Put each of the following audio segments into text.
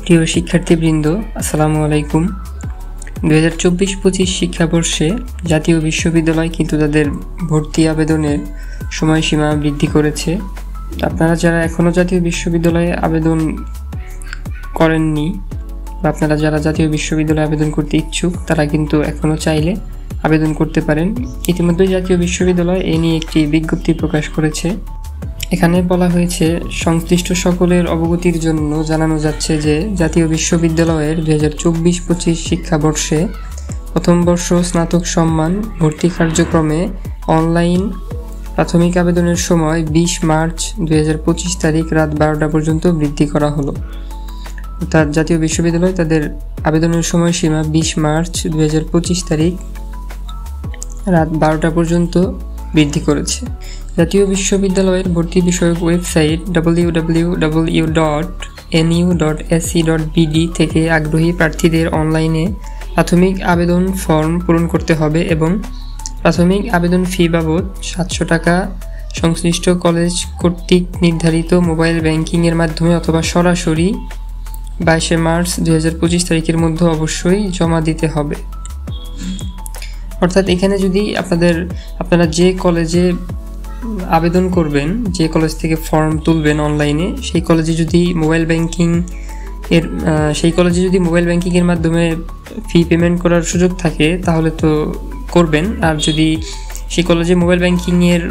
প্রিয় শিক্ষার্থীবৃন্দ, আসসালামু আলাইকুম। 2024-25 শিক্ষাবর্ষে জাতীয় বিশ্ববিদ্যালয় কিন্তু তাদের ভর্তি আবেদনের সময়সীমা বৃদ্ধি করেছে। আপনারা যারা এখনও জাতীয় বিশ্ববিদ্যালয়ে আবেদন করেননি বা আপনারা যারা জাতীয় বিশ্ববিদ্যালয়ে আবেদন করতে ইচ্ছুক, তারা কিন্তু এখনও চাইলে আবেদন করতে পারেন। ইতিমধ্যে জাতীয় বিশ্ববিদ্যালয় এ নিয়ে একটি বিজ্ঞপ্তি প্রকাশ করেছে। এখানে বলা হয়েছে, সংশ্লিষ্ট সকলের অবগতির জন্য জানানো যাচ্ছে যে জাতীয় বিশ্ববিদ্যালয়ের 2024-25 শিক্ষাবর্ষে প্রথম বর্ষ স্নাতক সম্মান ভর্তি কার্যক্রমে অনলাইন প্রাথমিক আবেদনের সময় 20 মার্চ 2025 তারিখ রাত 12টা পর্যন্ত বৃদ্ধি করা হলো। অর্থাৎ জাতীয় বিশ্ববিদ্যালয় তাদের আবেদনের সময়সীমা 20 মার্চ 2025 তারিখ রাত 12টা পর্যন্ত বৃদ্ধি করেছে। জাতীয় বিশ্ববিদ্যালয়ের ভর্তি বিষয়ক ওয়েবসাইট www.nu.ac.bd থেকে আগ্রহী প্রার্থীদের অনলাইনে প্রাথমিক আবেদন ফর্ম পূরণ করতে হবে এবং প্রাথমিক আবেদন ফি বাবদ 700 টাকা সংশ্লিষ্ট কলেজ কর্তৃক নির্ধারিত মোবাইল ব্যাংকিংয়ের মাধ্যমে অথবা সরাসরি 22 মার্চ 2025 তারিখের মধ্যে অবশ্যই জমা দিতে হবে। অর্থাৎ এখানে যদি আপনারা যে কলেজে আবেদন করবেন, যে কলেজ থেকে ফর্ম তুলবেন অনলাইনে, সেই কলেজে যদি মোবাইল ব্যাংকিংয়ের মাধ্যমে ফি পেমেন্ট করার সুযোগ থাকে তাহলে তো করবেন। আর যদি সেই কলেজে মোবাইল ব্যাংকিংয়ের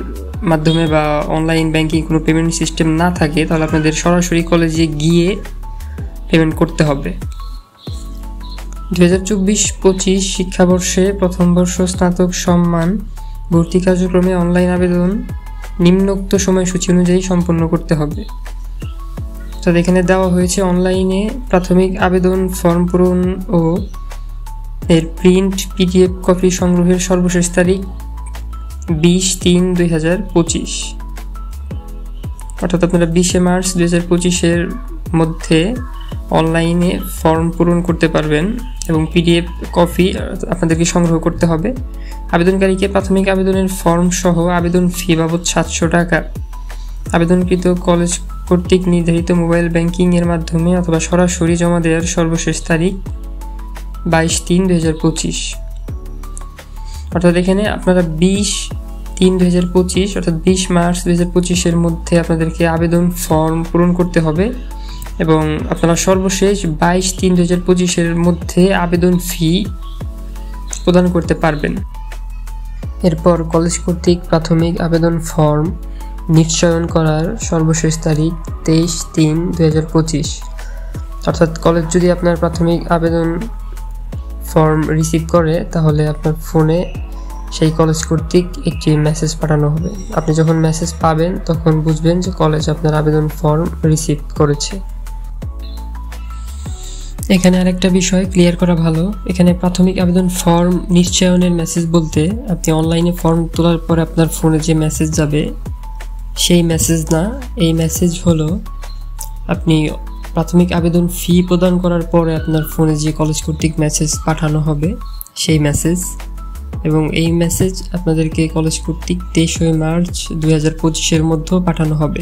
মাধ্যমে বা অনলাইন ব্যাংকিং কোনো পেমেন্ট সিস্টেম না থাকে তাহলে আপনাদের সরাসরি কলেজে গিয়ে পেমেন্ট করতে হবে। 2024-25 শিক্ষাবর্ষে প্রথম বর্ষ স্নাতক সম্মান ভর্তি কার্যক্রমে অনলাইন আবেদন নিম্নোক্ত সময়সূচি অনুযায়ী সম্পন্ন করতে হবে। তো এখানে দেওয়া হয়েছে, অনলাইনে প্রাথমিক আবেদন ফর্ম পূরণ ও এর প্রিন্ট PDF কপি সংগ্রহের সর্বশেষ তারিখ 20-3-2025। অর্থাৎ আপনারা 20 মার্চ 2025 মধ্যে অনলাইনে ফর্ম পূরণ করতে পারবেন এবং PDF কপি আপনাদেরকে সংগ্রহ করতে হবে। আবেদনকারীকে প্রাথমিক আবেদনের ফর্ম সহ আবেদন ফি বাবদ 700 টাকা আবেদনকৃত কলেজ কর্তৃক নির্ধারিত মোবাইল ব্যাংকিংয়ের মাধ্যমে অথবা সরাসরি জমা দেওয়ার সর্বশেষ তারিখ 22-3-2025। অর্থাৎ এখানে আপনারা 20-3-2025 অর্থাৎ 20 মার্চ 2025 মধ্যে আপনাদেরকে আবেদন ফর্ম পূরণ করতে হবে এবং আপনারা সর্বশেষ 22-3-2025 মধ্যে আবেদন ফি প্রদান করতে পারবেন। এরপর কলেজ কর্তৃক প্রাথমিক আবেদন ফর্ম নিশ্চয়ন করার সর্বশেষ তারিখ 23-3-2025। অর্থাৎ কলেজ যদি আপনার প্রাথমিক আবেদন ফর্ম রিসিভ করে তাহলে আপনার ফোনে সেই কলেজ কর্তৃক একটি মেসেজ পাঠানো হবে। আপনি যখন মেসেজ পাবেন তখন বুঝবেন যে কলেজ আপনার আবেদন ফর্ম রিসিভ করেছে। এখানে আরেকটা বিষয় ক্লিয়ার করা ভালো, এখানে প্রাথমিক আবেদন ফর্ম নিশ্চয়নের মেসেজ বলতে আপনি অনলাইনে ফর্ম তোলার পরে আপনার ফোনে যে মেসেজ যাবে সেই মেসেজ না, এই মেসেজ হলো আপনি প্রাথমিক আবেদন ফি প্রদান করার পরে আপনার ফোনে যে কলেজ কর্তৃক মেসেজ পাঠানো হবে সেই মেসেজ, এবং এই মেসেজ আপনাদেরকে কলেজ কর্তৃক 23 মার্চ 2025 মধ্যে পাঠানো হবে।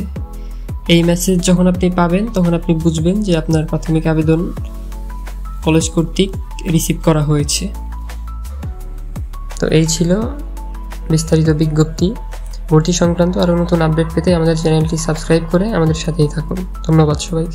এই মেসেজ যখন আপনি পাবেন তখন আপনি বুঝবেন যে আপনার প্রাথমিক আবেদন কলেজ কর্তৃক রিসিভ করা হয়েছে। তো এই ছিল বিস্তারিত বিজ্ঞপ্তি। ভর্তি সংক্রান্ত আরও নতুন আপডেট পেতে আমাদের চ্যানেলটি সাবস্ক্রাইব করে আমাদের সাথেই থাকুন। ধন্যবাদ সবাই।